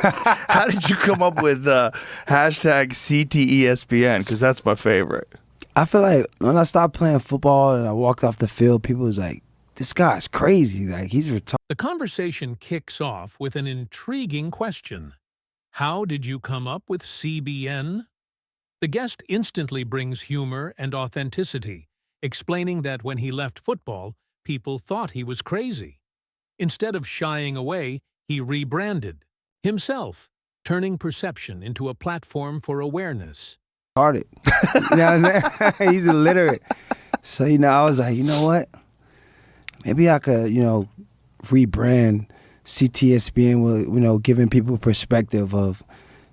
How did you come up with hashtag CTESPN? Because that's my favorite. I feel like when I stopped playing football and I walked off the field, people was like, this guy's crazy. Like, he's retarded. The conversation kicks off with an intriguing question. How did you come up with CBN? The guest instantly brings humor and authenticity, explaining that when he left football, people thought he was crazy. Instead of shying away, he rebranded himself, turning perception into a platform for awareness. You know what I'm saying? He's illiterate. So, I was like, you know what? Maybe I could, rebrand CTSBN with, giving people perspective of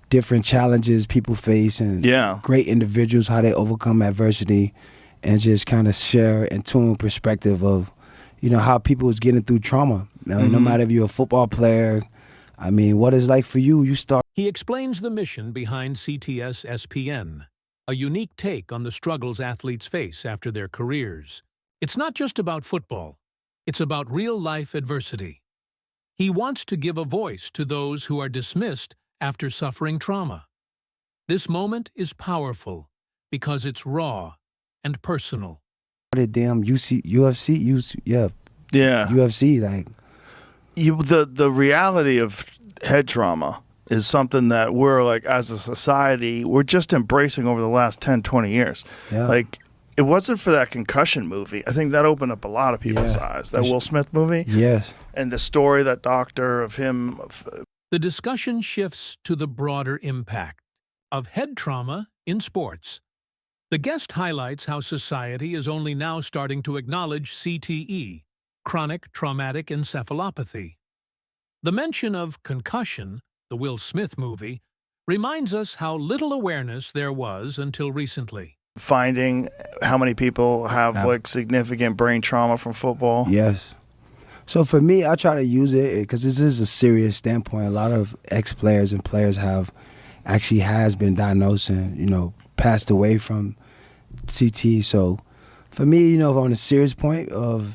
different challenges people face and great individuals, how they overcome adversity, and just kind of share and tune perspective of, how people is getting through trauma. No matter if you're a football player, what it's like for you, He explains the mission behind CTS-SPN, a unique take on the struggles athletes face after their careers. It's not just about football. It's about real-life adversity. He wants to give a voice to those who are dismissed after suffering trauma. This moment is powerful because it's raw and personal. Damn UFC, like The reality of head trauma is something that we're like, as a society, we're just embracing over the last 10, 20 years. Yeah. Like, it wasn't for that concussion movie. I think that opened up a lot of people's eyes. That Will Smith movie. Yes. And the story, that doctor of him. The discussion shifts to the broader impact of head trauma in sports. The guest highlights how society is only now starting to acknowledge CTE, chronic traumatic encephalopathy. The mention of concussion, the Will Smith movie, reminds us how little awareness there was until recently. Finding how many people have like significant brain trauma from football. Yes. So for me, I try to use it because this is a serious standpoint. A lot of ex-players and players has been diagnosed and, passed away from CTE. So for me, on a serious point of,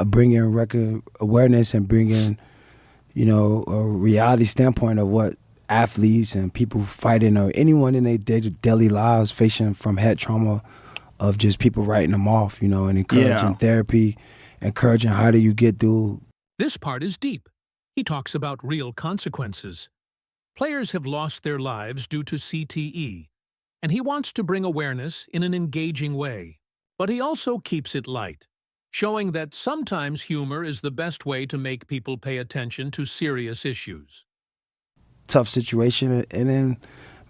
bringing record awareness and bringing, a reality standpoint of what athletes and people fighting or anyone in their daily lives facing from head trauma, of just people writing them off, and encouraging therapy, encouraging how do you get through. This part is deep. He talks about real consequences. Players have lost their lives due to CTE, and he wants to bring awareness in an engaging way. But he also keeps it light, showing that sometimes humor is the best way to make people pay attention to serious issues. Tough situation and then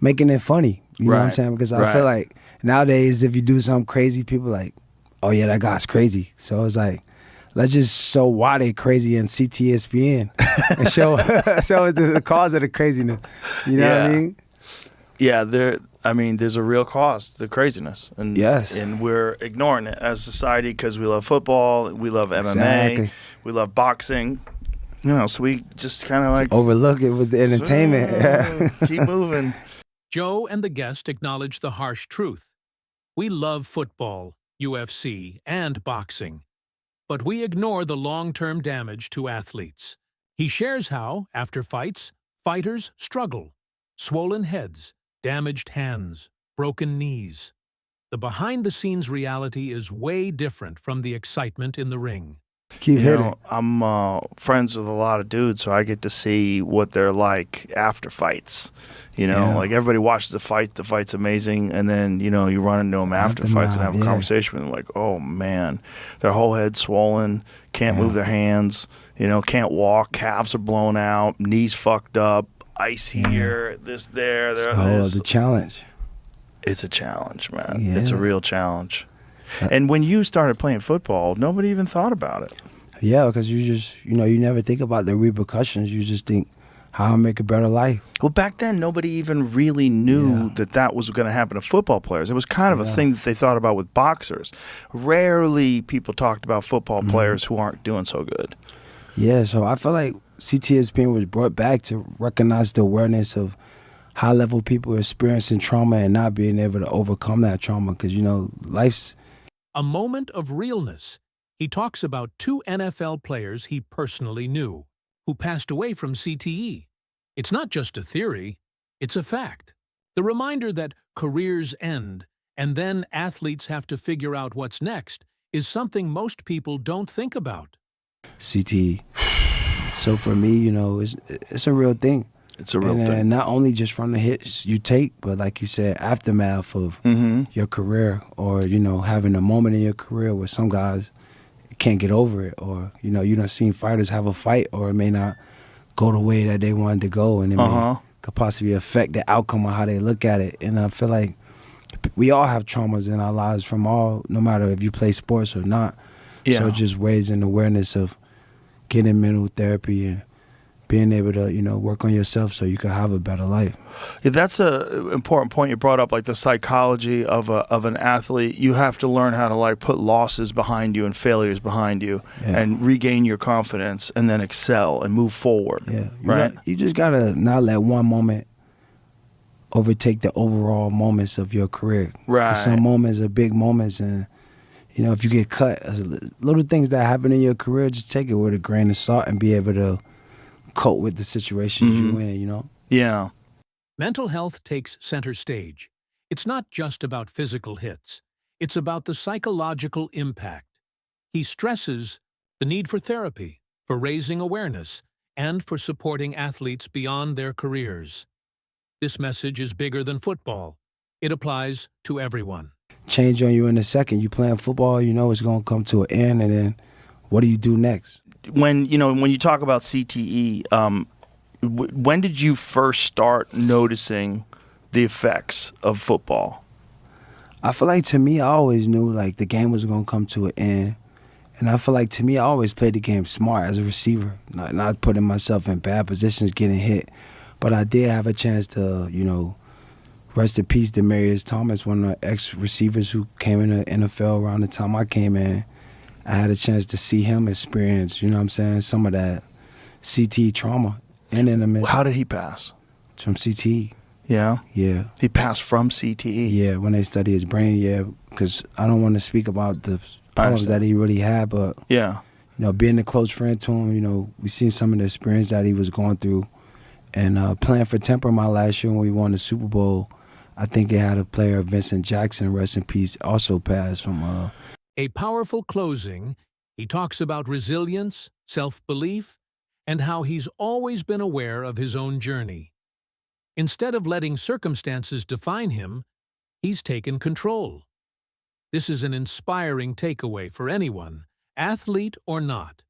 making it funny. You know what I'm saying? Because I feel like nowadays if you do something crazy, people like, oh yeah, that guy's crazy. So it's like, let's just show why they crazy in CTSPN and show the cause of the craziness. You know what I mean? Yeah, there's a real cause to the craziness. And, and we're ignoring it as a society because we love football, we love MMA, we love boxing. So we just kind of like overlook it with the entertainment. Keep moving. Joe and the guest acknowledge the harsh truth. We love football, UFC, and boxing, but we ignore the long-term damage to athletes. He shares how, after fights, fighters struggle. Swollen heads, damaged hands, broken knees. The behind-the-scenes reality is way different from the excitement in the ring. Keep hitting. I'm friends with a lot of dudes, so I get to see what they're like after fights. Like everybody watches the fight, the fight's amazing, and then, you run into them after fights and have a conversation with them like, oh man, their whole head's swollen, can't move their hands, can't walk, calves are blown out, knees fucked up, ice here, this there. It's a challenge. It's a challenge, man. Yeah. It's a real challenge. And when you started playing football, nobody even thought about it. Yeah, because you just, you never think about the repercussions. You just think, how I make a better life. Well, back then, nobody even really knew that was going to happen to football players. It was kind of a thing that they thought about with boxers. Rarely people talked about football players who aren't doing so good. Yeah, so I feel like CTSPN was brought back to recognize the awareness of high-level people experiencing trauma and not being able to overcome that trauma because, life's... A moment of realness. He talks about 2 NFL players he personally knew who passed away from CTE. It's not just a theory, it's a fact. The reminder that careers end and then athletes have to figure out what's next is something most people don't think about. CTE. So for me, it's a real thing. It's a real thing. And not only just from the hits you take, but like you said, aftermath of your career, or, having a moment in your career where some guys can't get over it, or, you done seen fighters have a fight, or it may not go the way that they wanted to go, and it could possibly affect the outcome of how they look at it. And I feel like we all have traumas in our lives no matter if you play sports or not. Yeah. So just raising awareness of getting mental therapy and being able to, work on yourself so you can have a better life. Yeah, that's an important point you brought up, like the psychology of an athlete. You have to learn how to put losses behind you and failures behind you and regain your confidence and then excel and move forward. Yeah, right? You just got to not let one moment overtake the overall moments of your career. Right. 'Cause some moments are big moments, and if you get cut, little things that happen in your career, just take it with a grain of salt and be able to cope with the situations you're in, Yeah. Mental health takes center stage. It's not just about physical hits. It's about the psychological impact. He stresses the need for therapy, for raising awareness, and for supporting athletes beyond their careers. This message is bigger than football. It applies to everyone. Change on you in a second. You playing football, it's going to come to an end, and then what do you do next? When you talk about CTE, when did you first start noticing the effects of football? I feel like, to me, I always knew the game was going to come to an end. And I feel like, to me, I always played the game smart as a receiver, not putting myself in bad positions, getting hit. But I did have a chance to, rest in peace, Demaryius Thomas, one of the ex-receivers who came in the NFL around the time I came in. I had a chance to see him experience, some of that CTE trauma. And in the midst. How did he pass? From CTE. Yeah? Yeah. He passed from CTE? Yeah, when they study his brain, because I don't want to speak about the problems that he really had, but, being a close friend to him, we seen some of the experience that he was going through. And playing for Temple my last year when we won the Super Bowl, I think it had a player, Vincent Jackson, rest in peace, also passed from... A powerful closing, he talks about resilience, self-belief, and how he's always been aware of his own journey. Instead of letting circumstances define him, he's taken control. This is an inspiring takeaway for anyone, athlete or not.